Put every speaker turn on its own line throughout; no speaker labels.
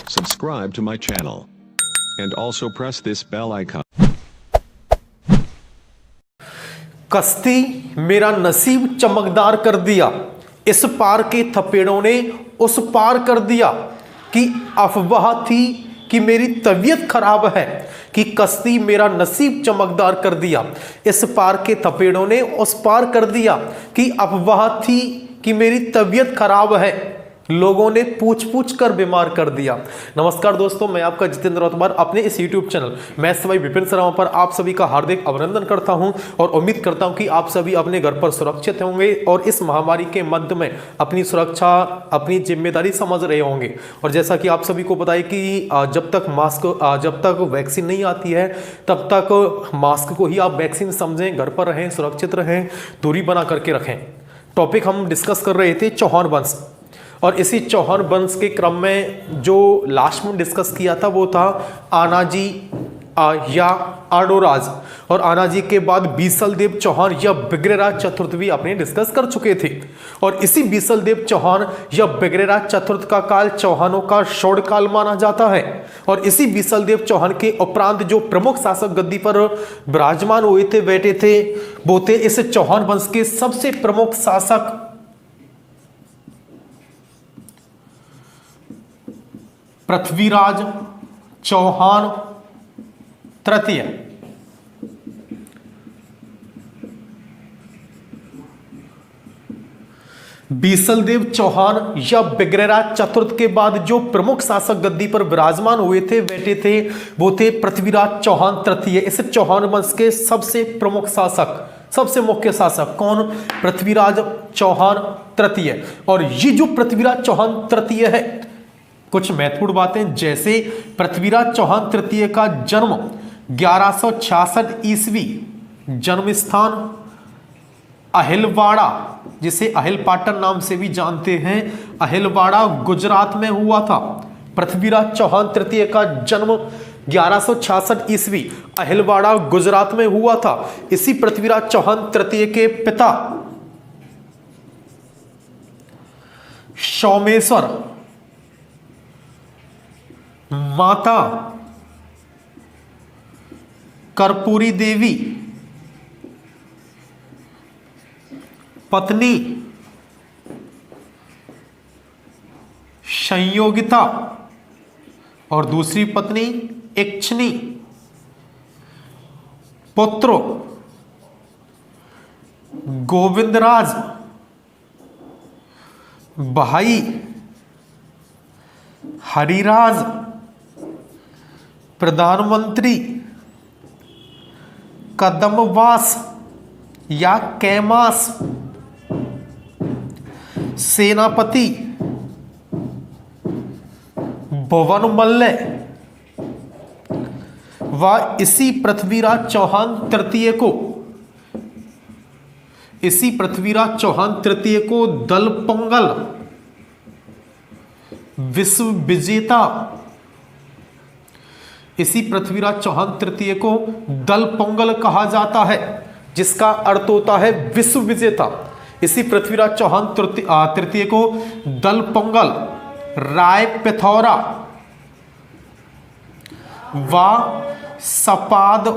subscribe to my channel, and also press this bell icon.
कश्ती मेरा नसीब चमकदार कर दिया, इस पार के थपेड़ों ने उस पार कर दिया। कि अफवाह थी कि मेरी तबीयत खराब है, कि कश्ती मेरा नसीब चमकदार कर दिया, इस पार के थपेड़ों ने उस पार कर दिया। कि अफवाह थी कि मेरी तबीयत खराब है, लोगों ने पूछ पूछ कर बीमार कर दिया। नमस्कार दोस्तों, मैं आपका जितेंद्र रतवार अपने इस YouTube channel maths by Vipin Sharma पर आप सभी का हार्दिक अभिनंदन करता हूं और उम्मीद करता हूं कि आप सभी अपने घर पर सुरक्षित होंगे और इस महामारी के मध्य में अपनी सुरक्षा, अपनी जिम्मेदारी समझ रहे होंगे। और जैसा कि आप सभी को पता है कि जब तक वैक्सीन नहीं आती है तब तक मास्क को ही आप वैक्सीन समझें, घर पर रहें, सुरक्षित रहें, दूरी बना करके रखें। टॉपिक हम डिस्कस कर रहे थे चौहान वंश, और इसी चौहान वंश के क्रम में जो लास्ट में डिस्कस किया था वो था आनाजी या आडोराज, और आनाजी के बाद बीसलदेव चौहान या बिग्रेराज चतुर्थ भी अपने डिस्कस कर चुके थे। और इसी बीसलदेव चौहान या बिग्रेराज चतुर्थ का काल चौहानों का शौर्य काल माना जाता है। और इसी बीसलदेव चौहान के उपरांत जो प्रमुख शासक गद्दी पर विराजमान हुए थे, बैठे थे, वो थे इस चौहान वंश के सबसे प्रमुख शासक पृथ्वीराज चौहान तृतीय। बीसलदेव चौहान या बिग्रेराज चतुर्थ के बाद जो प्रमुख शासक गद्दी पर विराजमान हुए थे, बैठे थे, वो थे पृथ्वीराज चौहान तृतीय। इस चौहान वंश के सबसे प्रमुख शासक, सबसे मुख्य शासक कौन? पृथ्वीराज चौहान तृतीय। और ये जो पृथ्वीराज चौहान तृतीय है, कुछ महत्वपूर्ण बातें, जैसे पृथ्वीराज चौहान तृतीय का जन्म 1166 ईस्वी, जन्म स्थान अहिलवाड़ा, जिसे अहिलपाटन नाम से भी जानते हैं, अहिलवाड़ा गुजरात में हुआ था। पृथ्वीराज चौहान तृतीय का जन्म 1166 ईस्वी अहिलवाड़ा गुजरात में हुआ था। इसी पृथ्वीराज चौहान तृतीय के पिता सोमेश्वर, माता कर्पूरी देवी, पत्नी संयोगिता और दूसरी पत्नी इक्षिणी, पुत्र गोविंदराज, भाई हरिराज, प्रधानमंत्री कदमवास या कैमास, सेनापति भुवनमल्ल व इसी पृथ्वीराज चौहान तृतीय को, इसी पृथ्वीराज चौहान तृतीय को दलपोंगल विश्व विजेता, इसी पृथ्वीराज चौहान तृतीय को दलपोंगल कहा जाता है, जिसका अर्थ होता है विश्व विजेता। इसी पृथ्वीराज चौहान तृतीय को दलपोंगल, राय पिथौरा व सपाद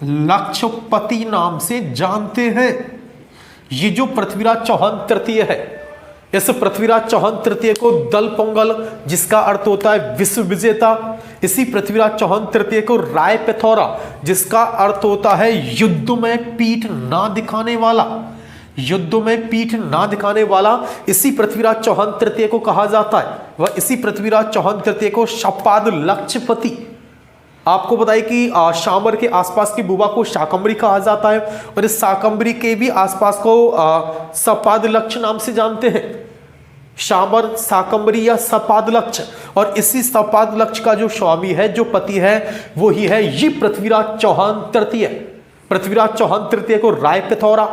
लक्षपति नाम से जानते हैं। ये जो पृथ्वीराज चौहान तृतीय है, इस पृथ्वीराज चौहान तृतीय को दलपोंगल, जिसका अर्थ होता है विश्व विजेता, इसी पृथ्वीराज चौहान तृतीय को राय पिथौरा, जिसका अर्थ होता है युद्ध में पीठ ना दिखाने वाला, युद्ध में पीठ ना दिखाने वाला, इसी पृथ्वीराज चौहान तृतीय को कहा जाता है। वह इसी पृथ्वीराज चौहान तृतीय को सपाद लक्षपति, आपको बताइए कि शामर के आसपास की भूभा को शाकंभरी कहा जाता है, और इस शाकंभरी के भी आसपास को सपाद लक्ष नाम से जानते हैं। शामर, शाकंभरी या सपाद लक्ष, और इसी सपाद लक्ष का जो स्वामी है, जो पति है, वो ही है ये पृथ्वीराज चौहान तृतीय। पृथ्वीराज चौहान तृतीय को राय पिथौरा,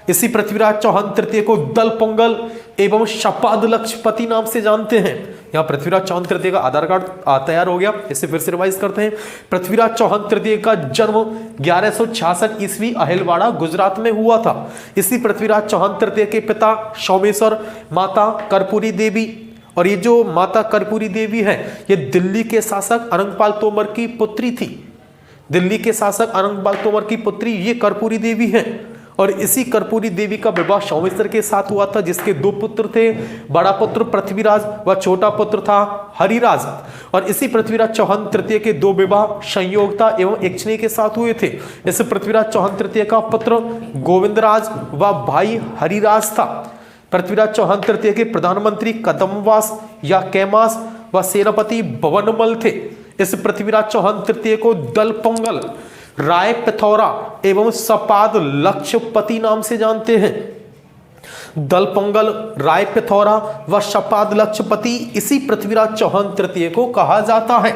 इसी पृथ्वीराज चौहान तृतीय को दलपोंगल एवं सपाद लक्षपति नाम से जानते हैं। यहाँ पृथ्वीराज चौहान तृतीय का आधार कार्ड तैयार हो गया, इसे फिर से रिवाइज करते हैं। पृथ्वीराज चौहान तृतीय का जन्म 1166 ईस्वी अहिलवाड़ा गुजरात में हुआ था। इसी पृथ्वीराज चौहान तृतीय के पिता सोमेश्वर, माता कर्पूरी देवी और ये जो माता कर्पूरी देवी है ये दिल्ली के शासक अरंगपाल तोमर की पुत्री थी। दिल्ली के शासक अरंगपाल तोमर की पुत्री ये कर्पूरी देवी है। और इसी कर्पूरी देवी का विवाह सोमेश्वर के साथ हुआ था, जिसके दो पुत्र थे, बड़ा पुत्र पृथ्वीराज व छोटा पुत्र था हरिराज। और इसी पृथ्वीराज चौहान तृतीय के दो विवाह संयोगता एवं इक्षणी के साथ हुए थे। इस पृथ्वीराज चौहान तृतीय का पुत्र गोविंदराज व भाई हरिराज था। पृथ्वीराज चौहान तृतीय के प्रधानमंत्री कदमवास या कैमास व सेनापति भवनमल थे। इस पृथ्वीराज चौहान तृतीय को दलपोंगल, राय पिथौरा एवं सपाद लक्षपति नाम से जानते हैं। दलपोंगल, राय पिथौरा व सपाद लक्षपति इसी पृथ्वीराज चौहान तृतीय को कहा जाता है।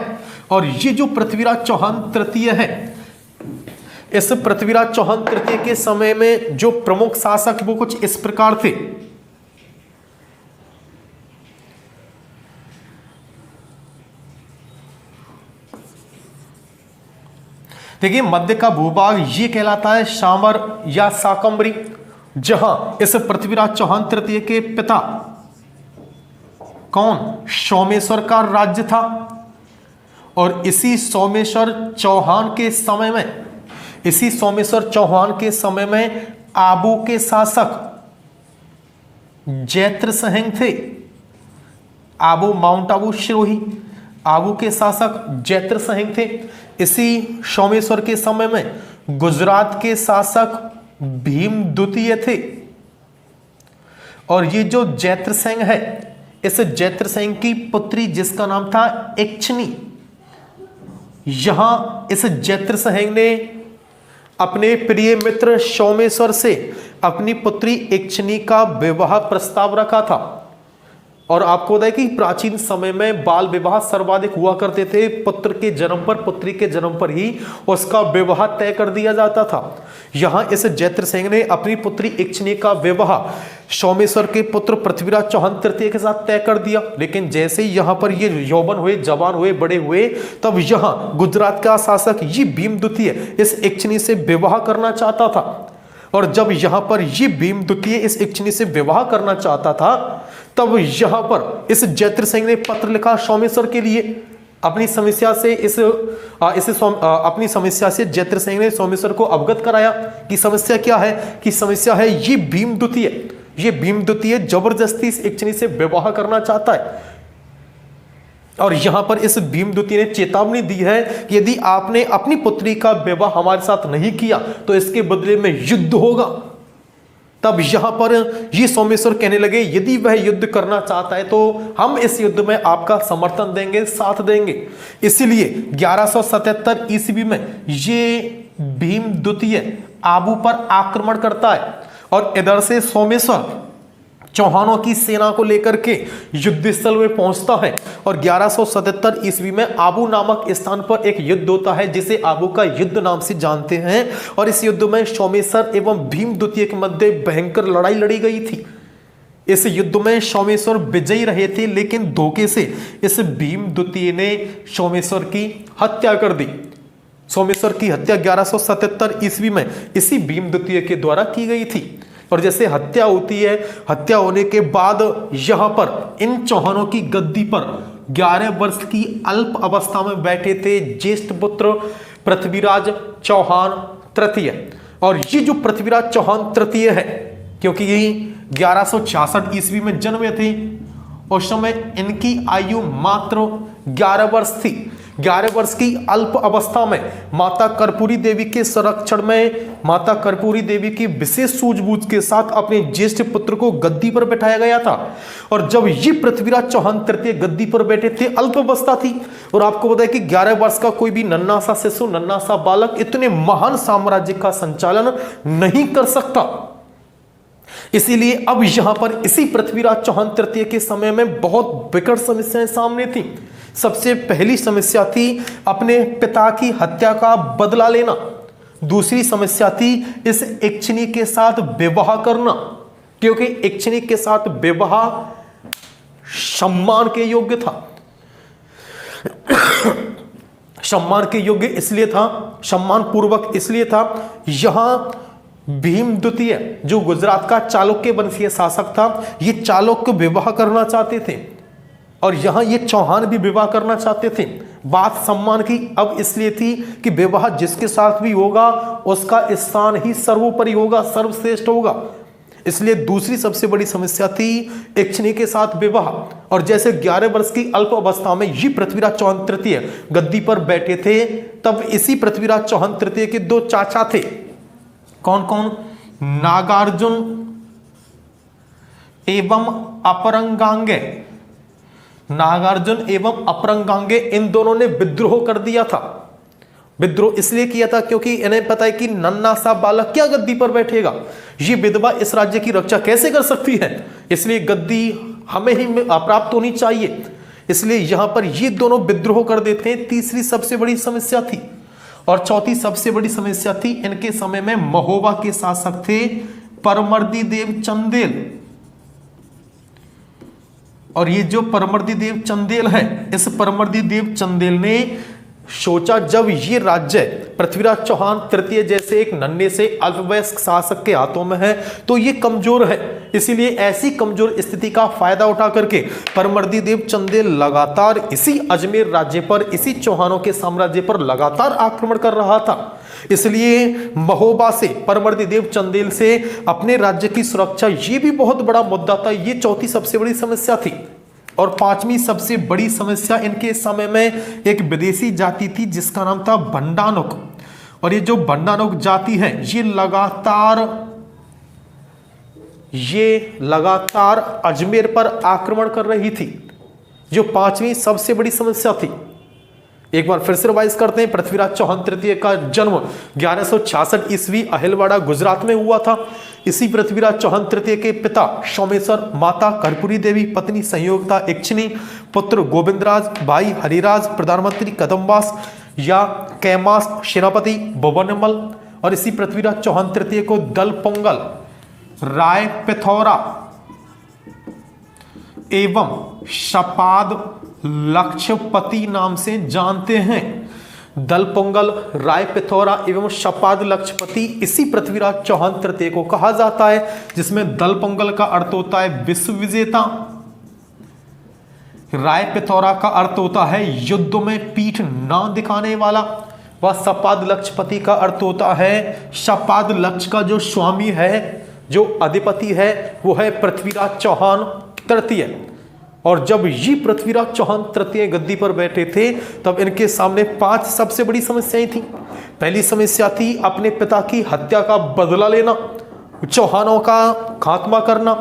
और ये जो पृथ्वीराज चौहान तृतीय है, इस पृथ्वीराज चौहान तृतीय के समय में जो प्रमुख शासक वो कुछ इस प्रकार थे। देखिए, मध्य का भूभाग ये कहलाता है शामर या शाकंभरी, जहां इस पृथ्वीराज चौहान तृतीय के पिता कौन, सोमेश्वर का राज्य था। और इसी सोमेश्वर चौहान के समय में आबू के शासक जैत्रसेन थे। आबू, माउंट आबू सिरोही, आबू के शासक जैत्रसेन थे। इसी सोमेश्वर के समय में गुजरात के शासक भीम द्वितीय थे। और ये जो जैत्रसेन है, इस जैत्रसेन की पुत्री जिसका नाम था इक्षणी, यहां इस जैत्रसेन ने अपने प्रिय मित्र सोमेश्वर से अपनी पुत्री इक्षणी का विवाह प्रस्ताव रखा था। और आपको बताया कि प्राचीन समय में बाल विवाह सर्वाधिक हुआ करते थे। पुत्र के जन्म पर, पुत्री के जन्म पर ही उसका विवाह तय कर दिया जाता था। यहां इस जैत्रसेन ने अपनी पुत्री इक्षणी का विवाह सोमेश्वर के पुत्र पृथ्वीराज चौहान तृतीय के साथ तय कर दिया। लेकिन जैसे ही यहां पर ये यौवन हुए, जवान हुए, बड़े हुए, तब यहां गुजरात का शासक ये भीम द्वितीय इस इक्षणी से विवाह करना चाहता था। और जब यहां पर ये भीम द्वितीय इस इक्षणी से विवाह करना चाहता था, तब यहां पर इस जैत्रसेन ने पत्र लिखा सोमेश्वर के लिए। अपनी समस्या से जैत्रसेन ने सोमेश्वर को अवगत कराया कि समस्या क्या है। कि समस्या है ये भीम द्वितीय जबरदस्ती इस इक्षणी से विवाह करना चाहता है। और यहां पर इस भीम द्वितीय ने चेतावनी दी है कि यदि आपने अपनी पुत्री का विवाह हमारे साथ नहीं किया तो इसके बदले में युद्ध होगा। तब यहां पर ये सोमेश्वर कहने लगे, यदि वह युद्ध करना चाहता है तो हम इस युद्ध में आपका समर्थन देंगे, साथ देंगे। इसीलिए 1177 ईस्वी में ये भीम द्वितीय आबू पर आक्रमण करता है और इधर से सोमेश्वर चौहानों की सेना को लेकर के युद्ध स्थल में पहुंचता है। और 1177 ईस्वी में आबू नामक स्थान पर एक युद्ध होता है, जिसे आबू का युद्ध नाम से जानते हैं। और इस युद्ध में सोमेश्वर एवं भीम द्वितीय के मध्य भयंकर लड़ाई लड़ी गई थी। इस युद्ध में सोमेश्वर विजयी रहे थे, लेकिन धोखे से इस भीम द्वितीय ने सोमेश्वर की हत्या कर दी। सोमेश्वर की हत्या 1177 ईस्वी में इसी भीम द्वितीय के द्वारा की गई थी। और जैसे हत्या होती है, हत्या होने के बाद यहां पर इन चौहानों की गद्दी पर 11 वर्ष की अल्प अवस्था में बैठे थे ज्येष्ठ पुत्र पृथ्वीराज चौहान तृतीय। और ये जो पृथ्वीराज चौहान तृतीय है, क्योंकि यही 1166 ईस्वी में जन्मे थे, उस समय इनकी आयु मात्र 11 वर्ष थी। 11 वर्ष की अल्प अवस्था में माता कर्पूरी देवी के संरक्षण में माता कर्पूरी देवी की विशेष सूझबूझ के साथ अपने ज्येष्ठ पुत्र को गद्दी पर बैठाया गया था। और जब ये पृथ्वीराज चौहान तृतीय गद्दी पर बैठे थे, अल्प अवस्था थी। और आपको बताया कि 11 वर्ष का कोई भी नन्हा सा शिशु, नन्हा सा बालक इतने महान साम्राज्य का संचालन नहीं कर सकता। इसीलिए अब यहां पर इसी पृथ्वीराज चौहान तृतीय के समय में बहुत विकट समस्याएं सामने थी। सबसे पहली समस्या थी अपने पिता की हत्या का बदला लेना। दूसरी समस्या थी इस इक्षणी के साथ विवाह करना, क्योंकि इक्षणी के साथ विवाह सम्मान के योग्य था। सम्मान के योग्य इसलिए था, सम्मान पूर्वक इसलिए था, यहां भीम द्वितीय जो गुजरात का चालुक्य वंशीय शासक था, ये चालुक्य विवाह करना चाहते थे। और यहां ये चौहान भी विवाह करना चाहते थे। बात सम्मान की अब इसलिए थी कि विवाह जिसके साथ भी होगा उसका स्थान ही सर्वोपरि होगा, सर्वश्रेष्ठ होगा। इसलिए दूसरी सबसे बड़ी समस्या थी इक्ष्णी के साथ विवाह। और जैसे 11 वर्ष की अल्प अवस्था में ये पृथ्वीराज चौहान तृतीय गद्दी पर बैठे थे, तब इसी पृथ्वीराज चौहान तृतीय के 2 चाचा थे। कौन कौन? नागार्जुन एवं अपरंगांगे। नागार्जुन एवं अपरंगांगे, इन दोनों ने विद्रोह कर दिया था। विद्रोह इसलिए किया था क्योंकि इन्हें पता है कि नन्हा सा बालक क्या गद्दी पर बैठेगा, ये विधवा इस राज्य की रक्षा कैसे कर सकती है, इसलिए गद्दी हमें ही प्राप्त होनी चाहिए। इसलिए यहां पर ये दोनों विद्रोह कर देते हैं। तीसरी सबसे बड़ी समस्या थी। और चौथी सबसे बड़ी समस्या थी, इनके समय में महोबा के शासक थे परमर्दी देव चंदेल। और ये जो परमर्दी देव चंदेल है, इस परमर्दी देव चंदेल ने सोचा जब ये राज्य पृथ्वीराज चौहान तृतीय जैसे एक नन्हे से अल्पवयस्क शासक के हाथों में है तो ये कमजोर है, इसीलिए ऐसी कमजोर स्थिति का फायदा उठा करके परमर्दी देव चंदेल लगातार इसी अजमेर राज्य पर, इसी चौहानों के साम्राज्य पर लगातार आक्रमण कर रहा था। इसलिए महोबा से, परमर्दी देव चंदेल से अपने राज्य की सुरक्षा, ये भी बहुत बड़ा मुद्दा था। ये चौथी सबसे बड़ी समस्या थी। और पांचवी सबसे बड़ी समस्या, इनके समय में एक विदेशी जाति थी जिसका नाम था भंडानुक। और ये जो भंडानुक जाति है, ये लगातार अजमेर पर आक्रमण कर रही थी, जो पांचवी सबसे बड़ी समस्या थी। एक बार फिर से रिवाइज करते हैं। पृथ्वीराज चौहान तृतीय का जन्म 1166 ईस्वी अहिलवाड़ा गुजरात में हुआ था। इसी पृथ्वीराज चौहान तृतीय के पिता सोमेश्वर, माता कर्पूरी देवी, पत्नी संयोगता इक्ष्णी, पुत्र गोविंदराज, भाई हरिराज, प्रधानमंत्री कदम्बास या कैमास, सेनापति भुवनमल। और इसी पृथ्वीराज चौहान तृतीय को दल पोंगल, राय पिथौरा एवं शपाद लक्षपति नाम से जानते हैं। दल पोंगल, राय पिथौरा एवं शपाद लक्षपति इसी पृथ्वीराज चौहान तृतीय को कहा जाता है, जिसमें दल पोंगल का अर्थ होता है विश्व विजेता, राय पिथौरा का अर्थ होता है युद्ध में पीठ ना दिखाने वाला, व शपाद लक्षपति का अर्थ होता है, शपाद लक्ष का जो स्वामी है, जो अधिपति है, वो है पृथ्वीराज चौहान तृतीय। और जब ये पृथ्वीराज चौहान तृतीय गद्दी पर बैठे थे तब इनके सामने 5 सबसे बड़ी समस्याएं थी। पहली समस्या थी अपने पिता की हत्या का बदला लेना, चौहानों का खात्मा करना।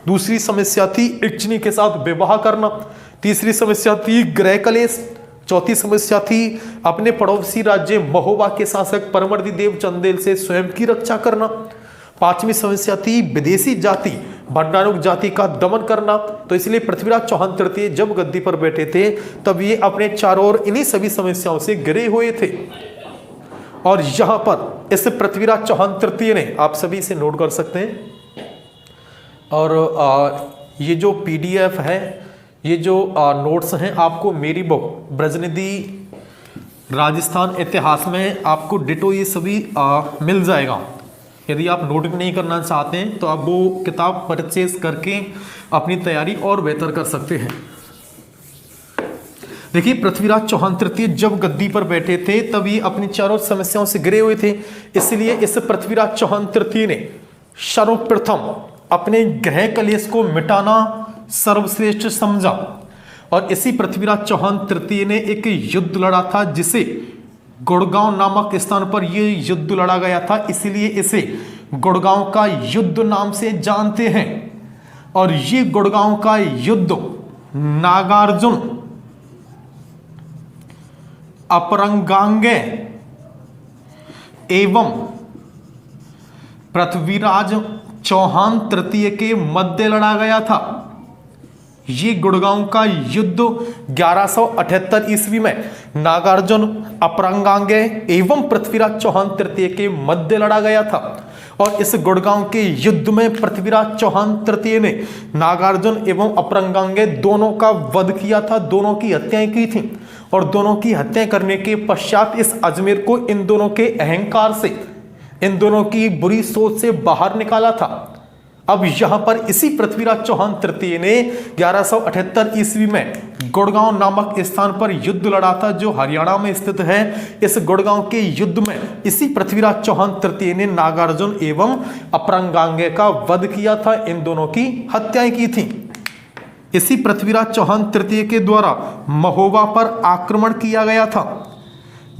दूसरी समस्या थी इक्ष्णी के साथ विवाह करना। तीसरी समस्या थी गृह कलेश। चौथी समस्या थी अपने पड़ोसी राज्य महोबा के शासक परमर्दी देव चंदेल से स्वयं की रक्षा करना। पांचवी समस्या थी विदेशी जाति भंडानुक जाति का दमन करना। तो इसलिए पृथ्वीराज चौहान तृतीय जब गद्दी पर बैठे थे तब ये अपने चारों ओर इन्हीं सभी समस्याओं से घिरे हुए थे। और यहां पर इस पृथ्वीराज चौहान तृतीय ने, आप सभी से नोट कर सकते हैं, और ये जो PDF है, ये जो नोट्स हैं, आपको मेरी बुक ब्रजनिधि राजस्थान इतिहास में आपको डिटो ये सभी मिल जाएगा। यदि आप नोट नहीं करना चाहते हैं तो आप वो किताब परचेज करके अपनी तैयारी और बेहतर कर सकते हैं। देखिए, पृथ्वीराज चौहान तृतीय जब गद्दी पर बैठे थे तब ये अपनी चारों समस्याओं से घिरे हुए थे। इसलिए इस पृथ्वीराज चौहान तृतीय ने सर्वप्रथम अपने गृह कलेश को मिटाना सर्वश्रेष्ठ समझा। और इसी पृथ्वीराज चौहान तृतीय ने एक युद्ध लड़ा था, जिसे गुड़गांव नामक स्थान पर यह युद्ध लड़ा गया था, इसलिए इसे गुड़गांव का युद्ध नाम से जानते हैं। और ये गुड़गांव का युद्ध नागार्जुन, अपरंगांगे एवं पृथ्वीराज चौहान तृतीय के मध्य लड़ा गया था। ये गुड़गांव का युद्ध 1178 ईस्वी में नागार्जुन, अपरंगांगे एवं पृथ्वीराज चौहान तृतीय के मध्य लड़ा गया था। और इस गुड़गांव के युद्ध में पृथ्वीराज चौहान तृतीय ने नागार्जुन एवं अपरंगांगे दोनों का वध किया था, दोनों की हत्याएं की थी। और दोनों की हत्याएं करने के पश्चात इस अजमेर को इन दोनों के अहंकार से, इन दोनों की बुरी सोच से बाहर निकाला था। अब यहां पर इसी पृथ्वीराज चौहान तृतीय ने 1178 ईस्वी में गुड़गांव नामक स्थान पर युद्ध लड़ा था, जो हरियाणा में स्थित है। इस गुड़गांव के युद्ध में इसी पृथ्वीराज चौहान तृतीय ने नागार्जुन एवं अपरंगांगे का वध किया था, इन दोनों की हत्याएं की थी। इसी पृथ्वीराज चौहान तृतीय के द्वारा महोबा पर आक्रमण किया गया था,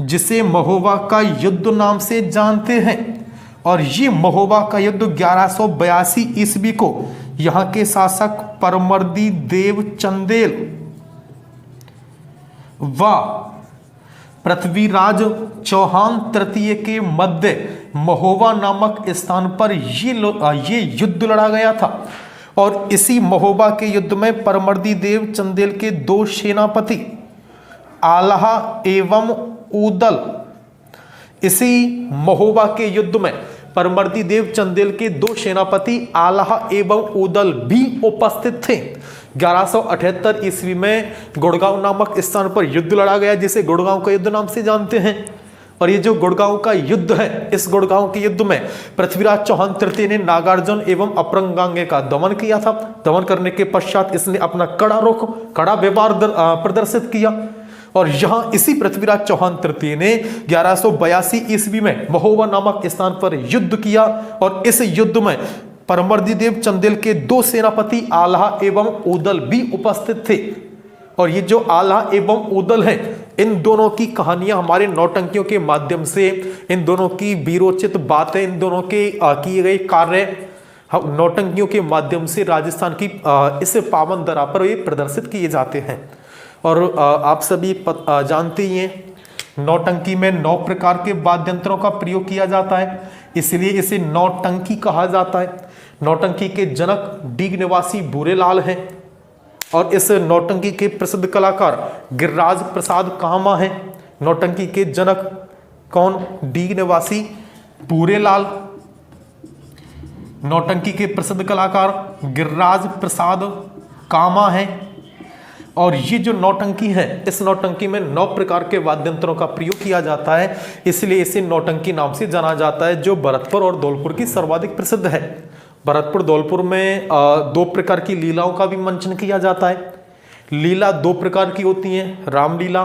जिसे महोबा का युद्ध नाम से जानते हैं। और ये महोबा का युद्ध 1182 ईस्वी को यहाँ के शासक परमर्दी देव चंदेल व पृथ्वीराज चौहान तृतीय के मध्य महोबा नामक स्थान पर ये युद्ध लड़ा गया था। और इसी महोबा के युद्ध में परमर्दी देव चंदेल के दो सेनापति आल्हा एवं उदल, इसी महोबा के युद्ध में परमर्दी देव चंदेल के दो सेनापति आल्हा एवं उदल भी उपस्थित थे। 1178 ईस्वी में गुड़गांव नामक स्थान पर युद्ध लड़ा गया, जिसे गुड़गांव का युद्ध नाम से जानते हैं। और ये जो गुड़गांव का युद्ध है, इस गुड़गांव के युद्ध में पृथ्वीराज चौहान तृतीय ने नागार्जुन एवं अपरंगांगे का दमन किया था। दमन करने के पश्चात इसने अपना कड़ा व्यवहार प्रदर्शित किया। और यहां इसी पृथ्वीराज चौहान तृतीय ने 1182 ईस्वी में महोबा नामक स्थान पर युद्ध किया। और इस युद्ध में परमर्दी देव चंदेल के दो सेनापति आल्हा एवं उदल भी उपस्थित थे। और ये जो आल्हा एवं उदल है, इन दोनों की कहानियां हमारे नौटंकियों के माध्यम से, इन दोनों की वीरोचित बातें, इन दोनों के किए गए कार्य नौटंकियों के माध्यम से राजस्थान की इस पावन धरा पर ये प्रदर्शित किए जाते हैं। और आप सभी जानते ही हैं, नौटंकी में 9 प्रकार के वाद्यंत्रों का प्रयोग किया जाता है, इसलिए इसे नौटंकी कहा जाता है। नौटंकी के जनक डीग निवासी भूरेलाल हैं। और इस नौटंकी के प्रसिद्ध कलाकार गिरिराज प्रसाद कामा हैं। नौटंकी के जनक कौन? डीग निवासी भूरेलाल। नौटंकी के प्रसिद्ध कलाकार गिरिराज प्रसाद कामा हैं। और ये जो नौटंकी है, इस नौटंकी में 9 प्रकार के वाद्यंत्रों का प्रयोग किया जाता है, इसलिए इसे नौटंकी नाम से जाना जाता है, जो भरतपुर और धौलपुर की सर्वाधिक प्रसिद्ध है। भरतपुर धौलपुर में 2 प्रकार की लीलाओं का भी मंचन किया जाता है। लीला 2 प्रकार की होती हैं, रामलीला,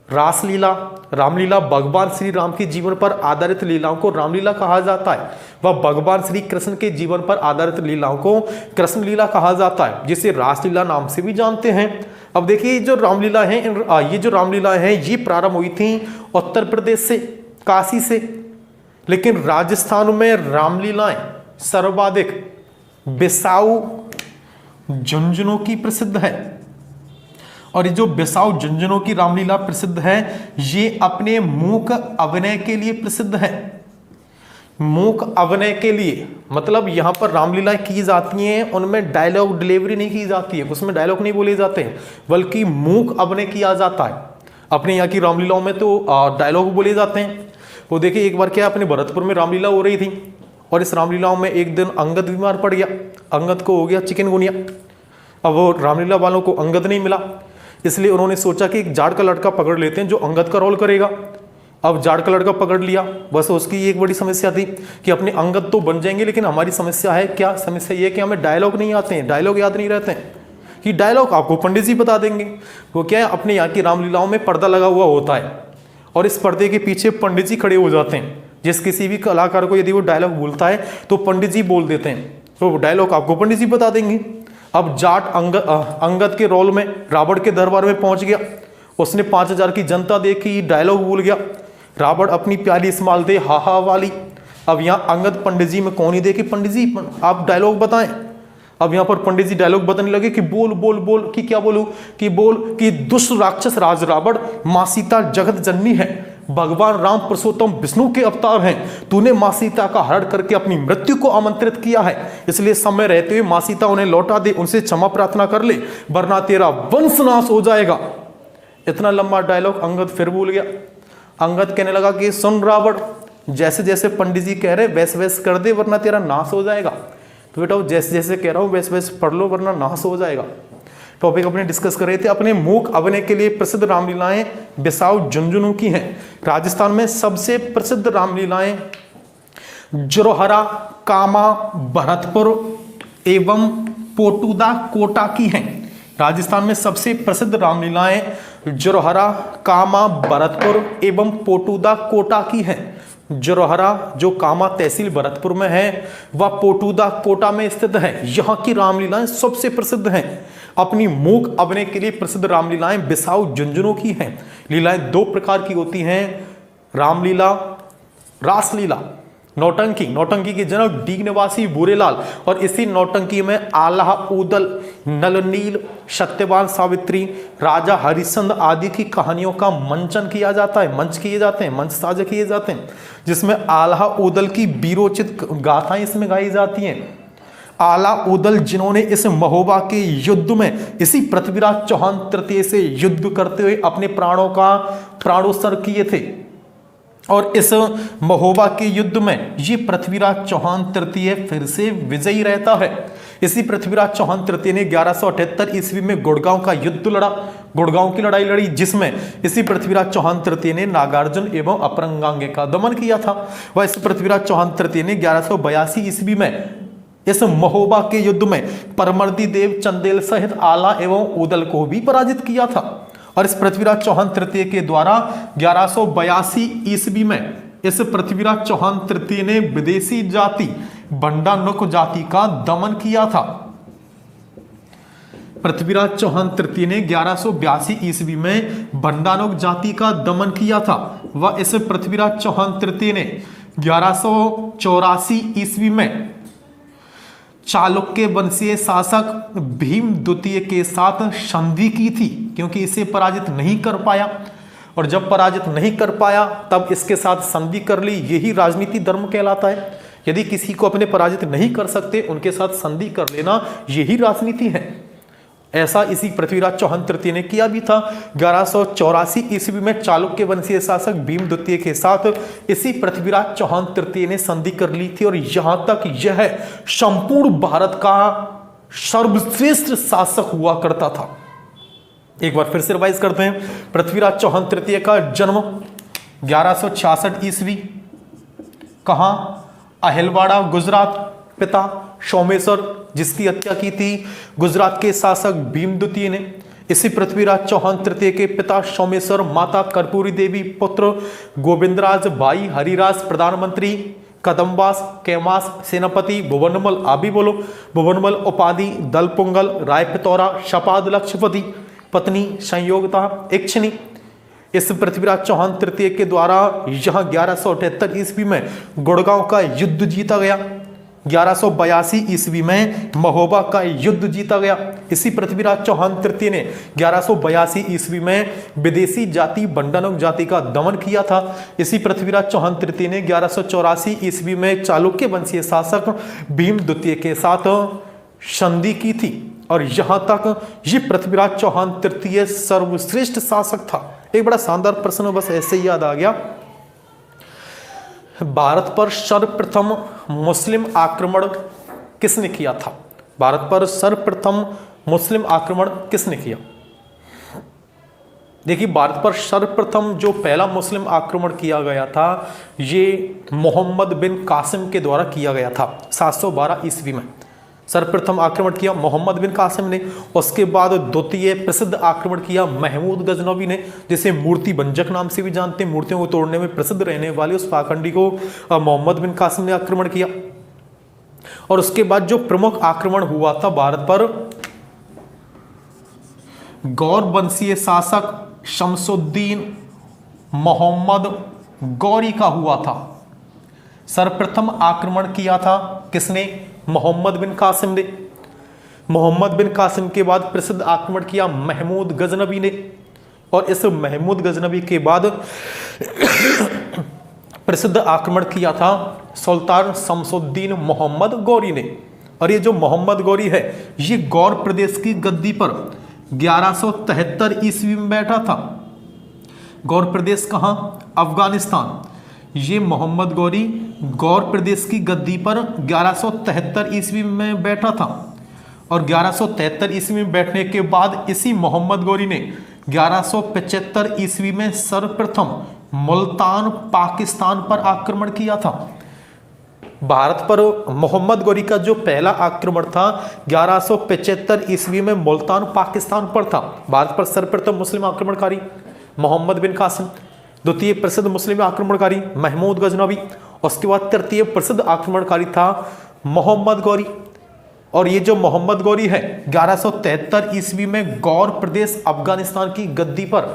रासलीला। रामलीला भगवान श्री राम के जीवन पर आधारित लीलाओं को रामलीला कहा जाता है, वह भगवान श्री कृष्ण के जीवन पर आधारित लीलाओं को कृष्ण लीला कहा जाता है, जिसे रासलीला नाम से भी जानते हैं। अब देखिए, जो रामलीला है, ये जो रामलीला है, ये प्रारंभ हुई थी उत्तर प्रदेश से, काशी से। लेकिन राजस्थान में रामलीलाएं सर्वाधिक बिसाऊ झुंझुनू की प्रसिद्ध है। और ये जो बिसाऊ झुंझुनू की रामलीला प्रसिद्ध है, ये अपने मूक अभिनय के लिए प्रसिद्ध है। मूक अभिनय के लिए मतलब यहां पर रामलीला की जाती हैं, उनमें डायलॉग डिलीवरी नहीं की जाती है, उसमें डायलॉग नहीं बोले जाते हैं, बल्कि मूक अभिनय किया जाता है। अपने यहाँ की रामलीलाओं में तो डायलॉग बोले जाते हैं। वो देखिए, एक बार क्या अपने भरतपुर में रामलीला हो रही थी, और इस रामलीलाओं में एक दिन अंगद बीमार पड़ गया। अंगद को हो गया चिकनगुनिया। अब वो रामलीला वालों को अंगद नहीं मिला, इसलिए उन्होंने सोचा कि एक जाड़ का लड़का पकड़ लेते हैं जो अंगद का रोल करेगा। अब जाड़ का लड़का पकड़ लिया, बस उसकी एक बड़ी समस्या थी कि अपने अंगद तो बन जाएंगे, लेकिन हमारी समस्या है क्या? समस्या ये कि हमें डायलॉग नहीं आते हैं, डायलॉग याद नहीं रहते हैं। कि डायलॉग आपको पंडित जी बता देंगे। वो क्या है, अपने यहाँ की रामलीलाओं में पर्दा लगा हुआ होता है, और इस पर्दे के पीछे पंडित जी खड़े हो जाते हैं। जिस किसी भी कलाकार को यदि वो डायलॉग बोलता है तो पंडित जी बोल देते हैं, तो डायलॉग आपको पंडित जी बता देंगे। अब जाट अंगद के रोल में रावण के दरबार में पहुंच गया। उसने 5000 की जनता देखी, डायलॉग भूल गया। रावण अपनी प्याली इस्माल दे हा हा वाली। अब यहाँ अंगद पंडित जी में कौन ही दे कि पंडित जी आप डायलॉग बताएं। अब यहाँ पर पंडित जी डायलॉग बताने लगे कि बोल बोल बोल, कि क्या बोलूं, कि बोल कि दुष्ट राक्षस राज रावण, माँ सीता जगत जननी है, भगवान राम पुरुषोत्तम विष्णु के अवतार हैं। तूने माँ सीता का हरण करके अपनी मृत्यु को आमंत्रित किया है, इसलिए समय रहते हुए माँ सीता उन्हें लौटा दे, उनसे क्षमा प्रार्थना कर ले, वरना तेरा वंश नाश हो जाएगा। इतना लंबा डायलॉग अंगद फिर भूल गया। अंगद कहने लगा कि सुन रावण, जैसे जैसे पंडित जी कह रहे वैसे वैसे कर दे, वरना तेरा नाश हो जाएगा। तो बेटा जैसे जैसे कह रहा हूँ वैसे वैसे पढ़ लो, वरना नाश हो जाएगा। टॉपिक अपने डिस्कस कर रहे थे। अपने मूक अभिनय के लिए प्रसिद्ध रामलीलाएं बिसाऊ झुंझुनू की हैं। राजस्थान में सबसे प्रसिद्ध रामलीलाएं जोरहरा, कामा, भरतपुर एवं पोटूदा कोटा की हैं। राजस्थान में सबसे प्रसिद्ध रामलीलाएं जोरहरा, कामा, भरतपुर एवं पोटूदा कोटा की हैं। जोरहरा जो कामा तहसील भरतपुर में है, वह पोटूदा कोटा में स्थित है। यहाँ की रामलीलाएं सबसे प्रसिद्ध हैं। अपनी मूक अभिनय के लिए प्रसिद्ध रामलीलाएं बिसाऊ झुंझुनू की हैं। लीलाएं दो प्रकार की होती हैं, रामलीला, रासलीला। नौटंकी, नौटंकी के जनक डीग निवासी बुरेलाल, और इसी नौटंकी में आल्हा, ऊदल, नलनील, सत्यवान सावित्री, राजा हरिश्चंद्र आदि की कहानियों का मंचन किया जाता है, मंच किए जाते हैं, मंच साझा किए जाते हैं, जिसमें आल्हा ऊदल की वीरोचित गाथाएं इसमें गाई जाती हैं। आला ऊदल जिन्होंने इस महोबा के युद्ध में इसी पृथ्वीराज चौहान तृतीय से युद्ध करते हुए अपने प्राणोत्सर्ग किए थे, और इस महोबा के युद्ध में ये पृथ्वीराज चौहान तृतीय फिर से विजयी रहता है। इसी पृथ्वीराज चौहान तृतीय ने 1178 ईस्वी में गुड़गांव का युद्ध लड़ा, गुड़गांव की लड़ाई लड़ी, जिसमें इसी पृथ्वीराज चौहान तृतीय ने नागार्जुन एवं अपरंगांगे का दमन किया था। वह इस पृथ्वीराज चौहान तृतीय ने 1182 ईस्वी में इस महोबा के युद्ध में परमर्दी देव चंदेल सहित आला एवं ऊदल को भी पराजित किया था। और इस पृथ्वीराज चौहान तृतीय के द्वारा 1182 ईस्वी में इस पृथ्वीराज चौहान तृतीय ने विदेशी जाति बंडानुक जाति का दमन किया था। पृथ्वीराज चौहान तृतीय ने 1182 ईस्वी में बंडानुक जाति का दमन किया था। वह इस पृथ्वीराज चौहान तृतीय ने 1184 ईस्वी में चालुक्य वंशीय शासक भीम द्वितीय के साथ संधि की थी, क्योंकि इसे पराजित नहीं कर पाया, और जब पराजित नहीं कर पाया तब इसके साथ संधि कर ली। यही राजनीति धर्म कहलाता है। यदि किसी को अपने पराजित नहीं कर सकते, उनके साथ संधि कर लेना, यही राजनीति है। ऐसा इसी पृथ्वीराज चौहान तृतीय ने किया भी था। 1184 ईस्वी में चालुक्य वंशीय शासक भीम द्वितीय के साथ इसी पृथ्वीराज चौहान तृतीय ने संधि कर ली थी, और यहां तक यह संपूर्ण भारत का सर्वश्रेष्ठ शासक हुआ करता था। एक बार फिर से रिवाइज करते हैं। पृथ्वीराज चौहान तृतीय का जन्म 1166 ईस्वी, कहां? अहिलवाड़ा, गुजरात। पिता सोमेश्वर, जिसकी हत्या की थी गुजरात के शासक भीम द्वितीय ने। इसी पृथ्वीराज चौहान तृतीय के पिता सोमेश्वर, माता कर्पूरी देवी, पुत्र गोविंदराज, भाई हरिराज प्रधानमंत्री, कदम्बास, कैमास सेनापति, भुवनमल आबी बोलो, भुवनमल उपाधि, दलपुंगल, रायपितौरा, शपाद लक्षपति, पत्नी संयोगता इक्षिणी। इस पृथ्वीराज चौहान तृतीय के द्वारा यहां 1178 ईस्वी में गुड़गांव का युद्ध जीता गया। 1182 ईस्वी में महोबा का युद्ध जीता गया। इसी पृथ्वीराज चौहान तृतीय ने 1182 ईस्वी में विदेशी जाति बंडानुक जाति का दमन किया था। इसी पृथ्वीराज चौहान तृतीय ने 1184 ईस्वी में चालुक्य वंशीय शासक भीम द्वितीय के साथ संधि की थी, और यहां तक ये पृथ्वीराज चौहान तृतीय सर्वश्रेष्ठ शासक था। एक बड़ा शानदार प्रश्न बस ऐसे ही याद आ गया। भारत पर सर्वप्रथम मुस्लिम आक्रमण किसने किया था? भारत पर सर्वप्रथम मुस्लिम आक्रमण किसने किया? देखिए, भारत पर सर्वप्रथम जो पहला मुस्लिम आक्रमण किया गया था, ये मोहम्मद बिन कासिम के द्वारा किया गया था। 712 ईस्वी में सर्वप्रथम आक्रमण किया मोहम्मद बिन कासिम ने। उसके बाद द्वितीय प्रसिद्ध आक्रमण किया महमूद गजनवी ने, जिसे मूर्ति भंजक नाम से भी जानते हैं। मूर्तियों को तोड़ने में प्रसिद्ध रहने वाले उस पाखंडी को मोहम्मद बिन कासिम ने आक्रमण किया। और उसके बाद जो प्रमुख आक्रमण हुआ था भारत पर, गौर वंशीय शासक शमसुद्दीन मोहम्मद गौरी का हुआ था। सर्वप्रथम आक्रमण किया था किसने? मोहम्मद बिन कासिम ने। मोहम्मद बिन कासिम के बाद प्रसिद्ध आक्रमण किया महमूद गजनवी ने, और इस महमूद गजनवी के बाद प्रसिद्ध आक्रमण किया था सुल्तान शमसुद्दीन मोहम्मद गौरी ने। और ये जो मोहम्मद गौरी है, ये गौर प्रदेश की गद्दी पर 1173 ईस्वी में बैठा था। गौर प्रदेश कहां? अफगानिस्तान। ये मोहम्मद गौरी गौर प्रदेश की गद्दी पर 1173 ईस्वी में बैठा था, और 1173 ईस्वी में बैठने के बाद इसी मोहम्मद गौरी ने 1175 ईस्वी में सर्वप्रथम मुल्तान पाकिस्तान पर आक्रमण किया था। भारत पर मोहम्मद गौरी का जो पहला आक्रमण था 1175 ईस्वी में मुल्तान पाकिस्तान पर था। भारत पर सर्वप्रथम मुस्लिम आक्रमणकारी मोहम्मद बिन कासिम, द्वितीय प्रसिद्ध मुस्लिम आक्रमणकारी महमूद गजनवी, उसके बाद तृतीय प्रसिद्ध आक्रमणकारी था मोहम्मद गौरी। और ये जो मोहम्मद गौरी है 1173 ईस्वी में गौर प्रदेश अफगानिस्तान की गद्दी पर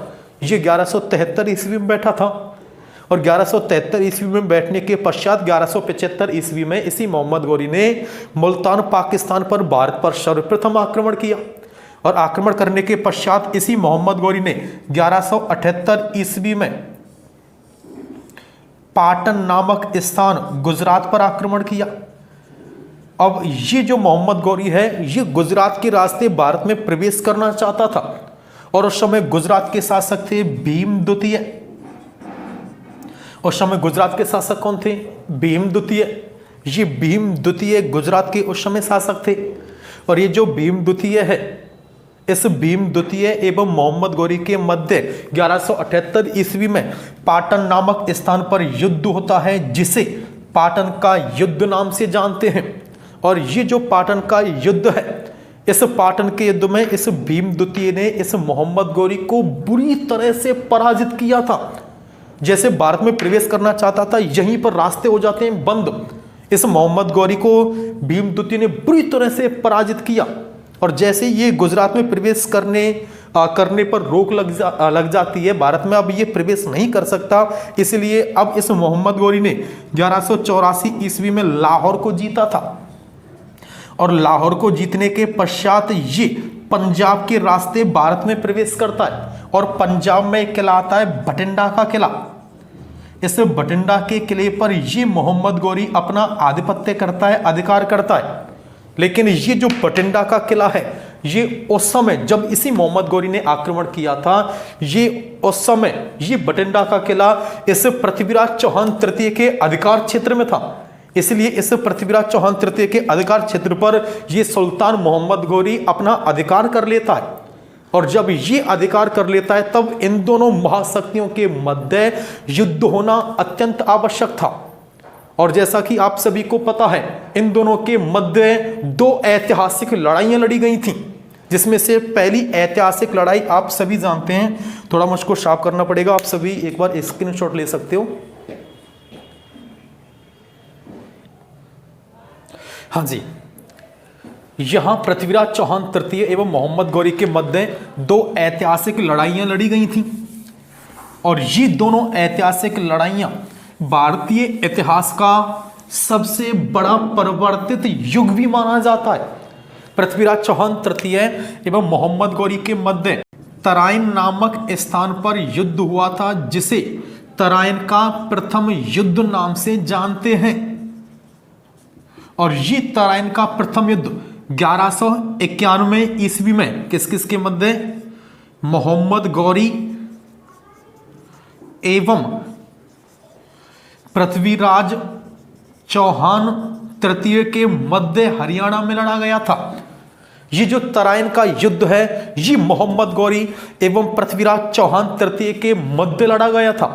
ये 1173 ईस्वी में बैठा था और 1173 ईस्वी में बैठने के पश्चात 1175 ईस्वी में इसी मोहम्मद गौरी ने मुल्तान पाकिस्तान पर भारत पर सर्वप्रथम आक्रमण किया और आक्रमण करने के पश्चात इसी मोहम्मद गौरी ने 1178 ईस्वी में पाटन नामक स्थान गुजरात पर आक्रमण किया। अब ये जो मोहम्मद गौरी है ये गुजरात के रास्ते भारत में प्रवेश करना चाहता था और उस समय गुजरात के शासक थे भीम द्वितीय। उस समय गुजरात के शासक कौन थे? भीम द्वितीय। ये भीम द्वितीय गुजरात के उस समय शासक थे और ये जो भीम द्वितीय है इस भीम द्वितीय एवं मोहम्मद गौरी के मध्य 1178 ईस्वी में पाटन नामक स्थान पर युद्ध होता है जिसे पाटन का युद्ध नाम से जानते हैं। और ये जो पाटन का युद्ध है इस पाटन के युद्ध में इस भीम द्वितीय ने इस मोहम्मद गौरी को बुरी तरह से पराजित किया था। जैसे भारत में प्रवेश करना चाहता था यहीं पर रास्ते हो जाते हैं बंद। इस मोहम्मद गौरी को भीम द्वितीय ने बुरी तरह से पराजित किया और जैसे ये गुजरात में प्रवेश करने पर रोक लग जाती है, भारत में अब ये प्रवेश नहीं कर सकता, इसलिए अब इस मोहम्मद गौरी ने 1184 ईस्वी में लाहौर को जीता था और लाहौर को जीतने के पश्चात ये पंजाब के रास्ते भारत में प्रवेश करता है और पंजाब में एक किला आता है भटिंडा का किला। इस भटिंडा के किले पर ये मोहम्मद गौरी अपना आधिपत्य करता है, अधिकार करता है। लेकिन ये जो भटिंडा का किला है ये उस समय जब इसी मोहम्मद गौरी ने आक्रमण किया था ये उस समय ये भटिंडा का किला इस पृथ्वीराज चौहान तृतीय के अधिकार क्षेत्र में था। इसलिए इस पृथ्वीराज चौहान तृतीय के अधिकार क्षेत्र पर ये सुल्तान मोहम्मद गौरी अपना अधिकार कर लेता है और जब ये अधिकार कर लेता है तब इन दोनों महाशक्तियों के मध्य युद्ध होना अत्यंत आवश्यक था। और जैसा कि आप सभी को पता है इन दोनों के मध्य दो ऐतिहासिक लड़ाइयां लड़ी गई थीं, जिसमें से पहली ऐतिहासिक लड़ाई आप सभी जानते हैं। थोड़ा मुझको साफ करना पड़ेगा, आप सभी एक बार स्क्रीनशॉट ले सकते हो। हाँ जी, यहां पृथ्वीराज चौहान तृतीय एवं मोहम्मद गौरी के मध्य दो ऐतिहासिक लड़ाइयां लड़ी गई थीं और ये दोनों ऐतिहासिक लड़ाइयां भारतीय इतिहास का सबसे बड़ा परिवर्तित युग भी माना जाता है। पृथ्वीराज चौहान तृतीय एवं मोहम्मद गौरी के मध्य तराइन नामक स्थान पर युद्ध हुआ था जिसे तराइन का प्रथम युद्ध नाम से जानते हैं। और ये तराइन का प्रथम युद्ध 1191 ईस्वी में किस किस के मध्य? मोहम्मद गौरी एवं पृथ्वीराज चौहान तृतीय के मध्य हरियाणा में लड़ा गया था। ये जो तराइन का युद्ध है ये मोहम्मद गौरी एवं पृथ्वीराज चौहान तृतीय के मध्य लड़ा गया था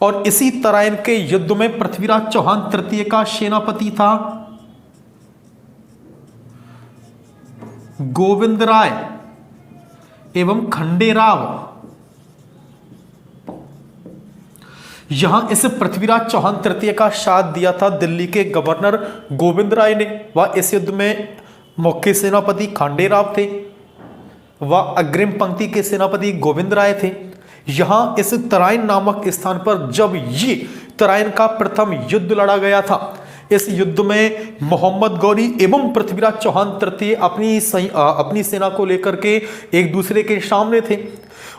और इसी तराइन के युद्ध में पृथ्वीराज चौहान तृतीय का सेनापति था गोविंद राय एवं खंडेराव। यहां इस पृथ्वीराज चौहान तृतीय का साथ दिया था दिल्ली के गवर्नर गोविंद राय ने। वह इस युद्ध में मुख्य सेनापति खंडेराव थे, वह अग्रिम पंक्ति के सेनापति गोविंद राय थे। यहां इस तराइन नामक स्थान पर जब ये तराइन का प्रथम युद्ध लड़ा गया था, इस युद्ध में मोहम्मद गौरी एवं पृथ्वीराज चौहान तृतीय अपनी सेना को लेकर के एक दूसरे के सामने थे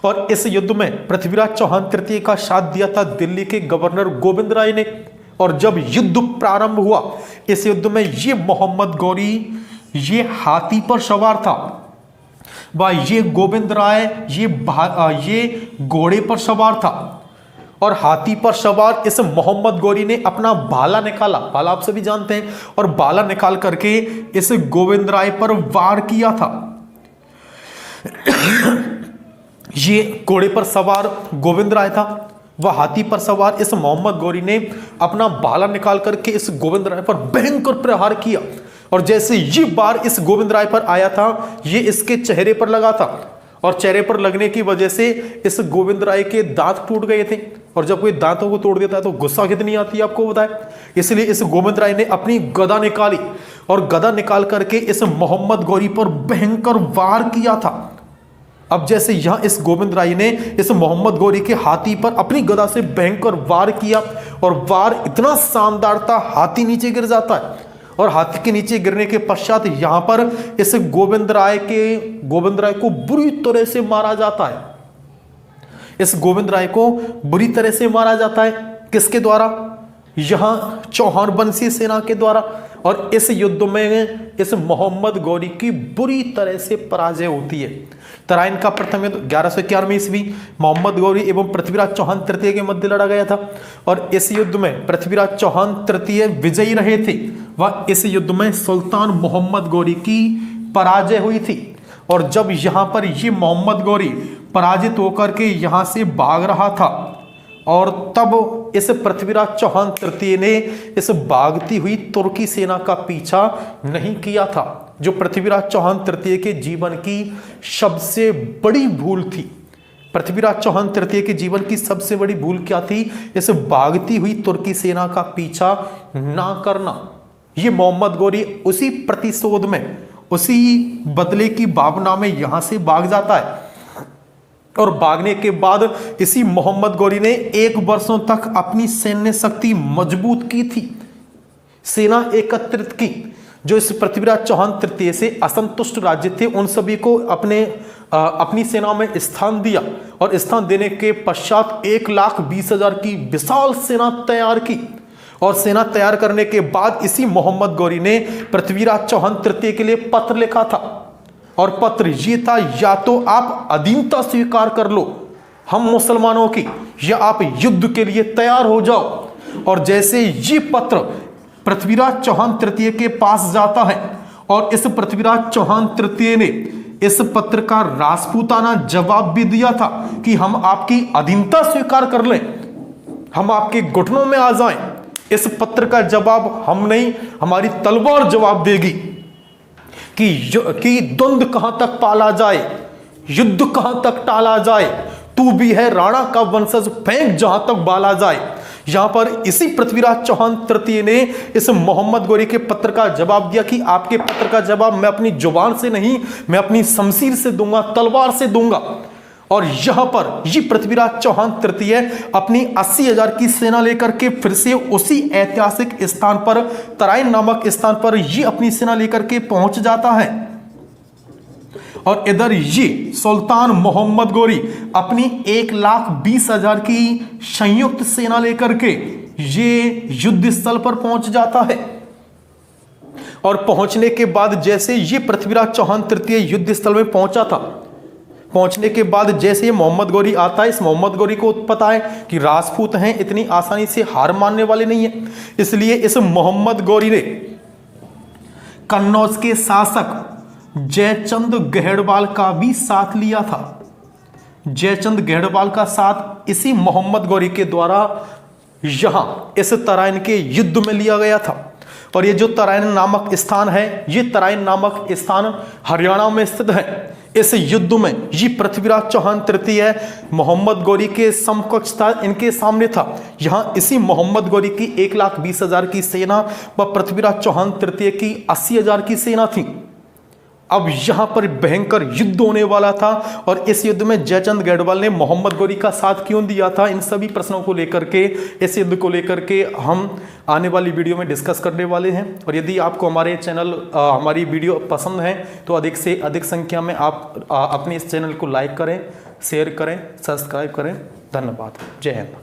और इस युद्ध में पृथ्वीराज चौहान तृतीय का साथ दिया था दिल्ली के गवर्नर गोविंद राय ने। और जब युद्ध प्रारंभ हुआ इस युद्ध में ये मोहम्मद गौरी ये हाथी पर सवार था व ये गोविंद राय ये घोड़े पर सवार था और हाथी पर सवार इस मोहम्मद गौरी ने अपना भाला निकाला, भाला आप सभी जानते हैं, और भाला निकाल करके इस गोविंद राय पर वार किया था। ये घोड़े पर सवार गोविंद राय था वह हाथी पर सवार इस मोहम्मद गौरी ने अपना भाला निकाल करके इस गोविंद राय पर भयंकर प्रहार किया, और जैसे ये बार इस गोविंद राय पर आया था, ये इसके चेहरे पर लगा था, और चेहरे पर लगने की वजह से इस गोविंद राय के दांत टूट गए थे। और जब कोई दांतों को तोड़ देता है तो गुस्सा कितनी आती है आपको बताए। इसलिए इस गोविंद राय ने अपनी गदा निकाली, और गदा निकाल करके इस मोहम्मद गौरी पर भयंकर वार किया था। अब जैसे यहां इस गोविंद राय ने इस मोहम्मद गौरी के हाथी पर अपनी गदा से भयंकर वार किया, और वार इतना शानदार था, हाथी नीचे गिर जाता है, और हाथी के नीचे गिरने के पश्चात यहां पर इस गोविंद राय को बुरी तरह से मारा जाता है। इस गोविंद राय को बुरी तरह से मारा जाता है, किसके द्वारा? यहां चौहान वंशीय सेना के द्वारा। और इस युद्ध में इस मोहम्मद गौरी की बुरी तरह से पराजय होती है। तराइन का प्रथम युद्ध 1191 ईस्वी मोहम्मद गौरी एवं पृथ्वीराज चौहान तृतीय के मध्य लड़ा गया था, और इस युद्ध में पृथ्वीराज चौहान तृतीय विजयी रहे थे। वह इस युद्ध में सुल्तान मोहम्मद गौरी की पराजय हुई थी। और जब यहां पर ये मोहम्मद गौरी पराजित होकर के यहां से भाग रहा था, और तब इस पृथ्वीराज चौहान तृतीय ने इस भागती हुई तुर्की सेना का पीछा नहीं किया था, जो पृथ्वीराज चौहान तृतीय के जीवन की सबसे बड़ी भूल थी। पृथ्वीराज चौहान तृतीय के जीवन की सबसे बड़ी भूल क्या थी? इस भागती हुई तुर्की सेना का पीछा ना करना। ये मोहम्मद गौरी उसी प्रतिशोध में, उसी बदले की भावना में यहां से भाग जाता है, और भागने के बाद इसी मोहम्मद गौरी ने 1 वर्षों तक अपनी सैन्य शक्ति मजबूत की थी, सेना एकत्रित की। जो इस पृथ्वीराज चौहान तृतीय से असंतुष्ट राज्य थे, उन सभी को अपनी सेना में स्थान दिया, और स्थान देने के पश्चात 1,20,000 की विशाल सेना तैयार की। और सेना तैयार करने के बाद इसी मोहम्मद गौरी ने पृथ्वीराज चौहान तृतीय के लिए पत्र लिखा था, और पत्र ये था, या तो आप अधीनता स्वीकार कर लो हम मुसलमानों की, या आप युद्ध के लिए तैयार हो जाओ। और जैसे ये पत्र पृथ्वीराज चौहान तृतीय के पास जाता है, और इस पृथ्वीराज चौहान तृतीय ने इस पत्र का राजपूताना जवाब भी दिया था कि हम आपकी अधीनता स्वीकार कर लें, हम आपके घुटनों में आ जाएं। इस पत्र का जवाब हम नहीं, हमारी तलवार जवाब देगी कि द्वंद्व कहां तक पाला जाए, युद्ध कहां तक टाला जाए, तू भी है राणा का वंशज, फेंक जहां तक बाला जाए। यहां पर इसी पृथ्वीराज चौहान तृतीय ने इस मोहम्मद गौरी के पत्र का जवाब दिया कि आपके पत्र का जवाब मैं अपनी जुबान से नहीं, मैं अपनी शमशीर से दूंगा, तलवार से दूंगा। और यहां पर ये पृथ्वीराज चौहान तृतीय अपनी 80,000 की सेना लेकर के फिर से उसी ऐतिहासिक स्थान पर, तराइन नामक स्थान पर ये अपनी सेना लेकर के पहुंच जाता है। और इधर ये सुल्तान मोहम्मद गौरी अपनी 1,20,000 की संयुक्त सेना लेकर के ये युद्ध स्थल पर पहुंच जाता है। और पहुंचने के बाद जैसे ये पृथ्वीराज चौहान तृतीय युद्ध स्थल में पहुंचा था, पहुंचने के बाद जैसे मोहम्मद गौरी आता है, इस मोहम्मद गौरी को पता है कि राजपूत हैं, इतनी आसानी से हार मानने वाले नहीं है। इसलिए इस मोहम्मद गौरी ने कन्नौज के शासक जयचंद गहड़वाल का भी साथ लिया था। जयचंद गहड़वाल का साथ इसी मोहम्मद गौरी के द्वारा यहां इस तराइन के युद्ध में लिया गया था। और ये जो तराइन नामक स्थान है, ये तराइन नामक स्थान हरियाणा में स्थित है। इस युद्ध में ये पृथ्वीराज चौहान तृतीय मोहम्मद गौरी के समकक्ष था, इनके सामने था। यहां इसी मोहम्मद गौरी की 1,20,000 की सेना व पृथ्वीराज चौहान तृतीय की 80,000 की सेना थी। अब यहां पर भयंकर युद्ध होने वाला था, और इस युद्ध में जयचंद गढ़वाल ने मोहम्मद गौरी का साथ क्यों दिया था, इन सभी प्रश्नों को लेकर के, इस युद्ध को लेकर के हम आने वाली वीडियो में डिस्कस करने वाले हैं। और यदि आपको हमारे चैनल हमारी वीडियो पसंद है तो अधिक से अधिक संख्या में आप अपने इस चैनल को लाइक करें, शेयर करें, सब्सक्राइब करें। धन्यवाद। जय हिंद।